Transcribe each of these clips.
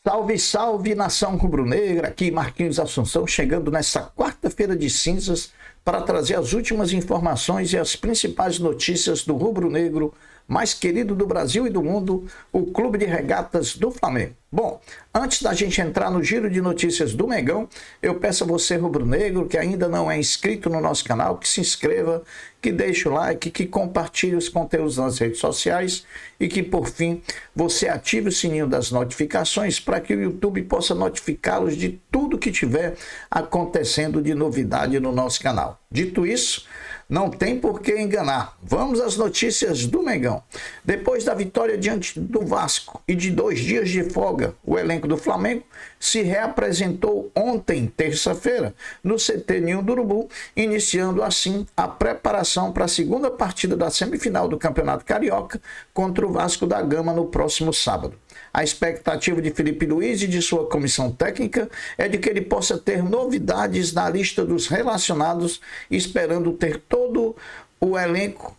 Salve, salve, nação rubro-negra, aqui Marquinhos Assunção, chegando nessa quarta-feira de cinzas para trazer as últimas informações e as principais notícias do rubro-negro mais querido do Brasil e do mundo, o Clube de Regatas do Flamengo. Bom, antes da gente entrar no giro de notícias do Mengão, eu peço a você, rubro-negro, que ainda não é inscrito no nosso canal, que se inscreva, que deixe o like, que compartilhe os conteúdos nas redes sociais e que, por fim, você ative o sininho das notificações para que o YouTube possa notificá-los de tudo que tiver acontecendo de novidade no nosso canal. Dito isso, não tem por que enganar. Vamos às notícias do Mengão. Depois da vitória diante do Vasco e de 2 dias de folga, o elenco do Flamengo se reapresentou ontem, terça-feira, no CT Ninho do Urubu, iniciando assim a preparação para a segunda partida da semifinal do Campeonato Carioca contra o Vasco da Gama no próximo sábado. A expectativa de Felipe Luiz e de sua comissão técnica é de que ele possa ter novidades na lista dos relacionados, esperando ter todo o elenco,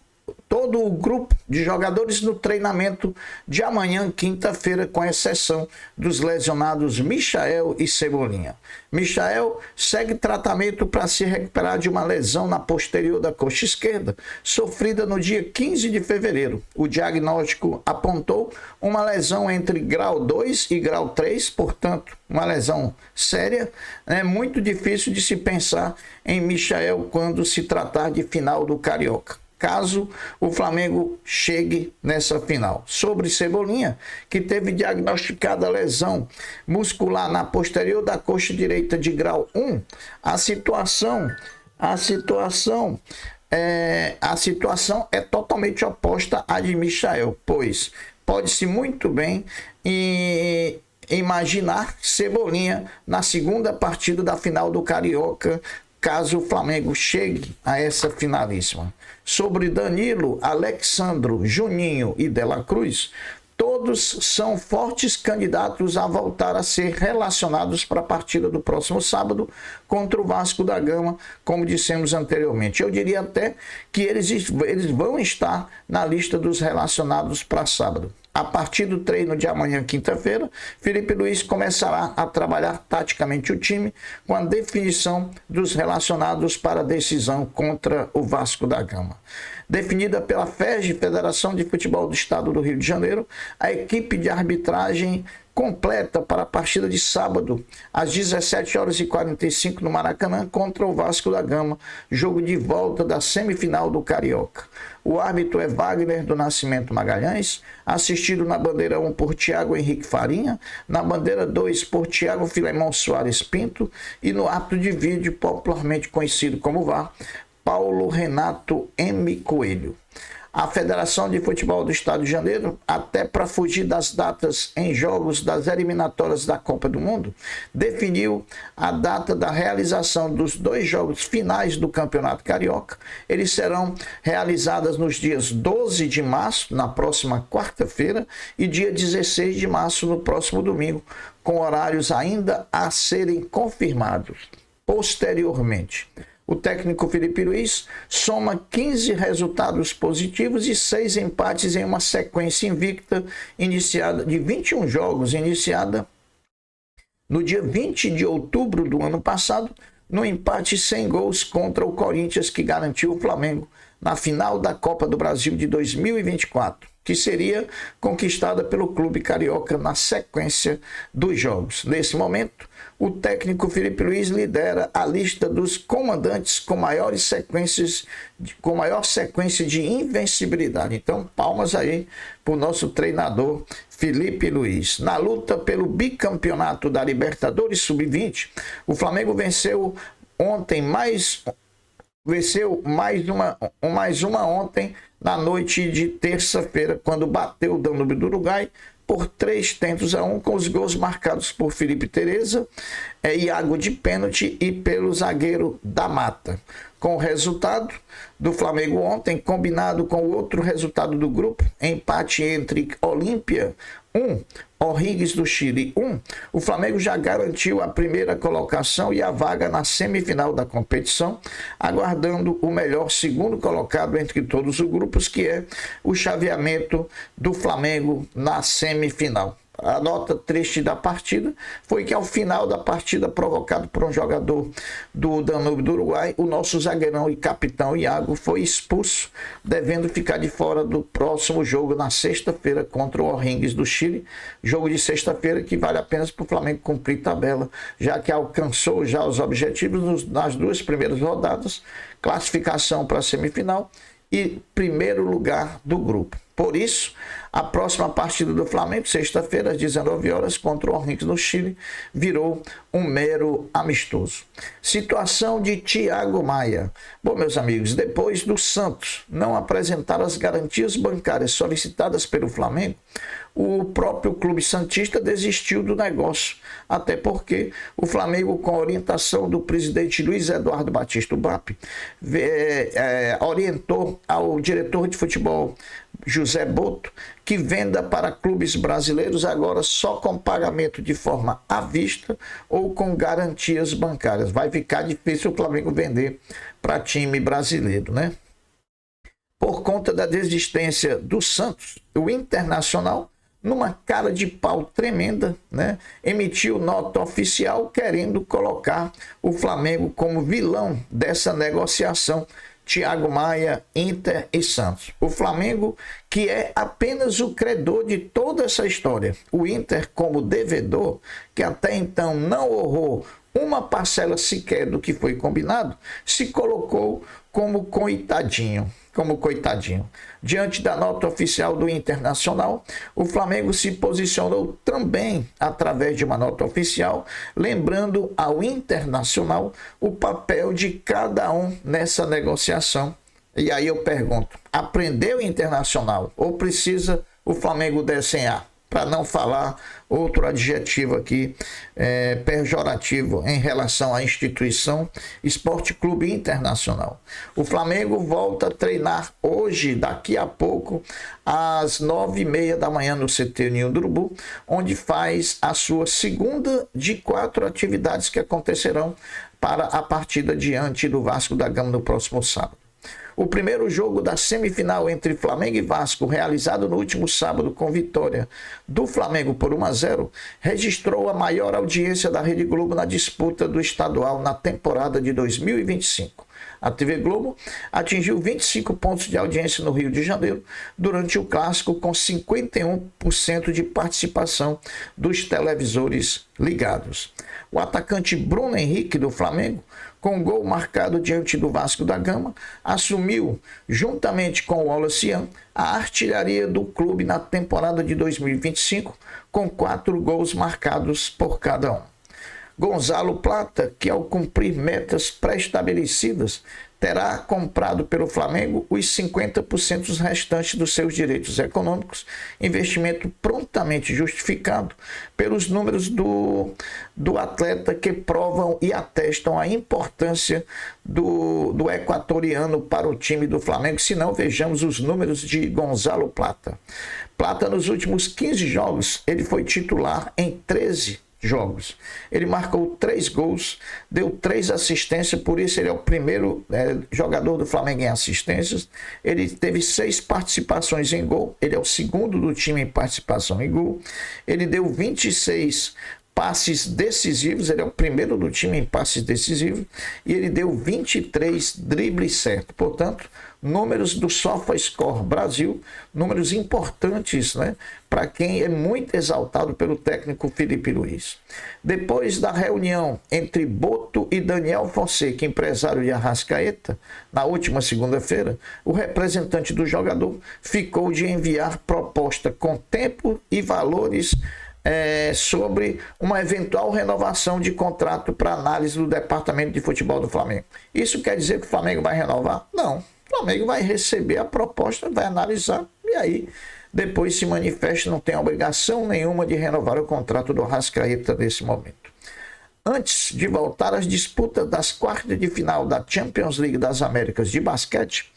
todo o grupo de jogadores no treinamento de amanhã, quinta-feira, com exceção dos lesionados Michael e Cebolinha. Michael segue tratamento para se recuperar de uma lesão na posterior da coxa esquerda, sofrida no dia 15 de fevereiro. O diagnóstico apontou uma lesão entre grau 2 e grau 3, portanto, uma lesão séria. É muito difícil de se pensar em Michael quando se tratar de final do Carioca, caso o Flamengo chegue nessa final. Sobre Cebolinha, que teve diagnosticada lesão muscular na posterior da coxa direita de grau 1, a situação é totalmente oposta à de Michael, pois pode-se muito bem imaginar Cebolinha na segunda partida da final do Carioca, caso o Flamengo chegue a essa finalíssima. Sobre Danilo, Alexandro, Juninho e De La Cruz, todos são fortes candidatos a voltar a ser relacionados para a partida do próximo sábado contra o Vasco da Gama, como dissemos anteriormente. Eu diria até que eles vão estar na lista dos relacionados para sábado. A partir do treino de amanhã, quinta-feira, Felipe Luiz começará a trabalhar taticamente o time com a definição dos relacionados para a decisão contra o Vasco da Gama. Definida pela FERJ, Federação de Futebol do Estado do Rio de Janeiro, a equipe de arbitragem completa para a partida de sábado, às 17h45 no Maracanã, contra o Vasco da Gama, jogo de volta da semifinal do Carioca. O árbitro é Wagner do Nascimento Magalhães, assistido na bandeira 1 por Thiago Henrique Farinha, na bandeira 2 por Thiago Filemão Soares Pinto e no árbitro de vídeo, popularmente conhecido como VAR, Paulo Renato M. Coelho. A Federação de Futebol do Estado de Janeiro, até para fugir das datas em jogos das eliminatórias da Copa do Mundo, definiu a data da realização dos 2 jogos finais do Campeonato Carioca. Eles serão realizados nos dias 12 de março, na próxima quarta-feira, e dia 16 de março, no próximo domingo, com horários ainda a serem confirmados posteriormente. O técnico Felipe Luiz soma 15 resultados positivos e 6 empates em uma sequência invicta iniciada de 21 jogos, iniciada no dia 20 de outubro do ano passado, no empate sem gols contra o Corinthians, que garantiu o Flamengo na final da Copa do Brasil de 2024, que seria conquistada pelo clube carioca na sequência dos jogos. Nesse momento, o técnico Felipe Luiz lidera a lista dos comandantes com maior sequência de invencibilidade. Então, palmas aí para o nosso treinador Felipe Luiz. Na luta pelo bicampeonato da Libertadores Sub-20, o Flamengo venceu mais uma ontem, na noite de terça-feira, quando bateu o Danúbio do Uruguai por 3-1, com os gols marcados por Felipe Tereza, Iago de pênalti e pelo zagueiro da Mata. Com o resultado do Flamengo ontem, combinado com o outro resultado do grupo, empate entre Olímpia 1, O'Higgins do Chile 1, o Flamengo já garantiu a primeira colocação e a vaga na semifinal da competição, aguardando o melhor segundo colocado entre todos os grupos, que é o chaveamento do Flamengo na semifinal. a nota triste da partida foi que ao final da partida, provocado por um jogador do Danúbio do Uruguai, o nosso zagueirão e capitão Iago foi expulso, devendo ficar de fora do próximo jogo na sexta-feira contra o O'Higgins do Chile. Jogo de sexta-feira que vale apenas para o Flamengo cumprir tabela, já que alcançou já os objetivos nas duas primeiras rodadas, classificação para a semifinal e primeiro lugar do grupo. Por isso, a próxima partida do Flamengo, sexta-feira, às 19 horas, contra o O'Higgins no Chile, virou um mero amistoso. Situação de Thiago Maia. Bom, meus amigos, depois do Santos não apresentar as garantias bancárias solicitadas pelo Flamengo, o próprio clube santista desistiu do negócio, até porque o Flamengo, com a orientação do presidente Luiz Eduardo Batista Ubap, orientou ao diretor de futebol José Boto que venda para clubes brasileiros agora só com pagamento de forma à vista ou com garantias bancárias. Vai ficar difícil o Flamengo vender para time brasileiro, né? Por conta da desistência do Santos, o Internacional, numa cara de pau tremenda, né, emitiu nota oficial querendo colocar o Flamengo como vilão dessa negociação. Thiago Maia, Inter e Santos. O Flamengo, que é apenas o credor de toda essa história. O Inter, como devedor, que até então não honrou uma parcela sequer do que foi combinado, se colocou como coitadinho. Diante da nota oficial do Internacional, o Flamengo se posicionou também através de uma nota oficial, lembrando ao Internacional o papel de cada um nessa negociação. E aí eu pergunto, aprendeu o Internacional ou precisa o Flamengo desenhar? Para não falar outro adjetivo aqui pejorativo em relação à instituição Esporte Clube Internacional. O Flamengo volta a treinar hoje, daqui a pouco, às 9h30 da manhã no CT Ninho do Urubu, onde faz a sua segunda de 4 atividades que acontecerão para a partida diante do Vasco da Gama no próximo sábado. O primeiro jogo da semifinal entre Flamengo e Vasco, realizado no último sábado com vitória do Flamengo por 1-0, registrou a maior audiência da Rede Globo na disputa do estadual na temporada de 2025. A TV Globo atingiu 25 pontos de audiência no Rio de Janeiro durante o clássico, com 51% de participação dos televisores ligados. O atacante Bruno Henrique, do Flamengo, com gol marcado diante do Vasco da Gama, assumiu, juntamente com o Wallace, a artilharia do clube na temporada de 2025, com 4 gols marcados por cada um. Gonzalo Plata, que ao cumprir metas pré-estabelecidas, terá comprado pelo Flamengo os 50% restantes dos seus direitos econômicos, investimento prontamente justificado pelos números do atleta, que provam e atestam a importância do equatoriano para o time do Flamengo. Se não, vejamos os números de Gonzalo Plata. Plata, nos últimos 15 jogos, ele foi titular em 13 jogos. Ele marcou 3 gols, deu 3 assistências, por isso ele é o primeiro jogador do Flamengo em assistências. Ele teve 6 participações em gol, ele é o segundo do time em participação em gol. Ele deu 26 passes decisivos, ele é o primeiro do time em passes decisivos, e ele deu 23 dribles certos. Portanto, números do SofaScore Brasil, números importantes, né, para quem é muito exaltado pelo técnico Felipe Luiz. Depois da reunião entre Boto e Daniel Fonseca, empresário de Arrascaeta, na última segunda-feira, o representante do jogador ficou de enviar proposta com tempo e valores sobre uma eventual renovação de contrato para análise do departamento de futebol do Flamengo. Isso quer dizer que o Flamengo vai renovar? Não. O Flamengo vai receber a proposta, vai analisar e aí depois se manifesta. Não tem obrigação nenhuma de renovar o contrato do Arrascaeta nesse momento. Antes de voltar às disputas das quartas de final da Champions League das Américas de basquete,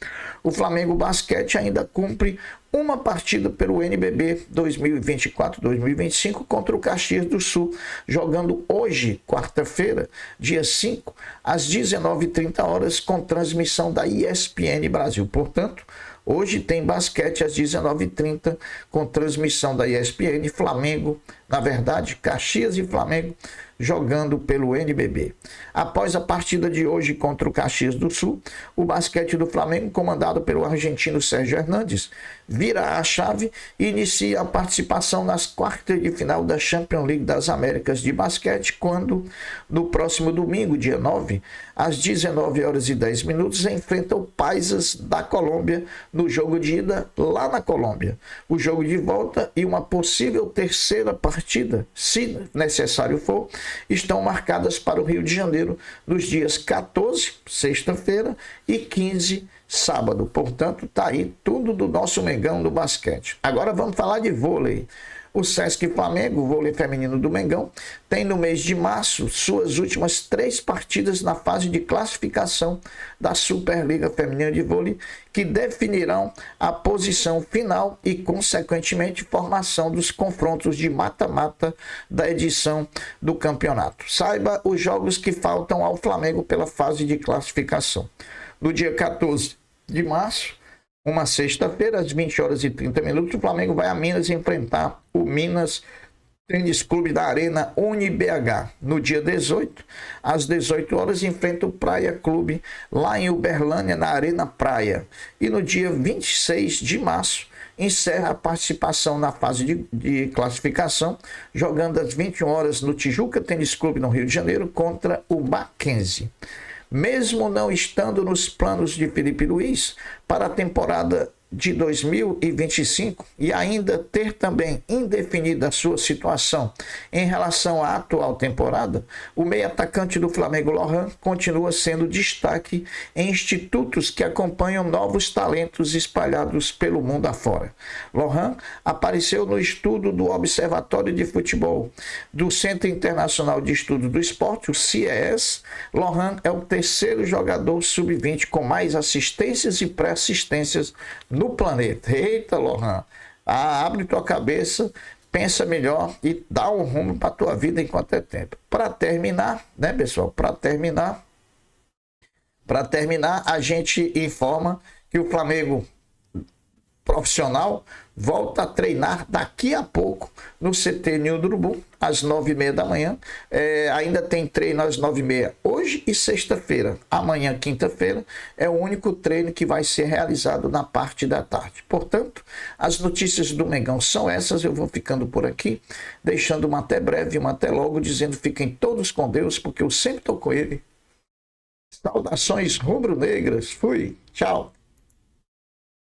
o Flamengo Basquete ainda cumpre uma partida pelo NBB 2024-2025 contra o Caxias do Sul, jogando hoje, quarta-feira, dia 5, às 19h30, com transmissão da ESPN Brasil. Portanto, Hoje tem basquete às 19h30, com transmissão da ESPN, Flamengo, na verdade, Caxias e Flamengo, jogando pelo NBB. Após a partida de hoje contra o Caxias do Sul, o basquete do Flamengo, comandado pelo argentino Sérgio Hernandes, vira a chave e inicia a participação nas quartas de final da Champions League das Américas de basquete, quando, no próximo domingo, dia 9, às 19h10, enfrenta o Paisas da Colômbia no jogo de ida lá na Colômbia. O jogo de volta e uma possível terceira partida, se necessário for, estão marcadas para o Rio de Janeiro nos dias 14, sexta-feira, e 15, sábado. Portanto, tá aí tudo do nosso Mengão do basquete. Agora vamos falar de vôlei. O Sesc Flamengo, o vôlei feminino do Mengão, tem no mês de março suas últimas 3 partidas na fase de classificação da Superliga Feminina de Vôlei, que definirão a posição final e, consequentemente, formação dos confrontos de mata-mata da edição do campeonato. Saiba os jogos que faltam ao Flamengo pela fase de classificação. No dia 14 de março, uma sexta-feira, às 20h30, o Flamengo vai a Minas enfrentar o Minas Tênis Clube da Arena UniBH. No dia 18, às 18h, enfrenta o Praia Clube lá em Uberlândia, na Arena Praia. E no dia 26 de março, encerra a participação na fase de classificação, jogando às 21h no Tijuca Tênis Clube, no Rio de Janeiro, contra o Mackenzie. Mesmo não estando nos planos de Felipe Luiz para a temporada de 2025 e ainda ter também indefinida a sua situação em relação à atual temporada, o meio-atacante do Flamengo, Lohan, continua sendo destaque em institutos que acompanham novos talentos espalhados pelo mundo afora. Lohan apareceu no estudo do Observatório de Futebol do Centro Internacional de Estudo do Esporte, o CIES. Lohan é o terceiro jogador sub-20 com mais assistências e pré-assistências no planeta. Eita, Lohan, abre tua cabeça, pensa melhor e dá um rumo para tua vida enquanto é tempo. Para terminar, né, pessoal? Para terminar, a gente informa que o Flamengo profissional volta a treinar daqui a pouco no CT Ninho do Urubu, às 9h30 da manhã. Ainda tem treino às 9h30 hoje e sexta-feira. Amanhã, quinta-feira, é o único treino que vai ser realizado na parte da tarde. Portanto, as notícias do Mengão são essas. Eu vou ficando por aqui, deixando uma até breve, uma até logo, dizendo fiquem todos com Deus, porque eu sempre estou com ele. Saudações rubro-negras. Fui. Tchau.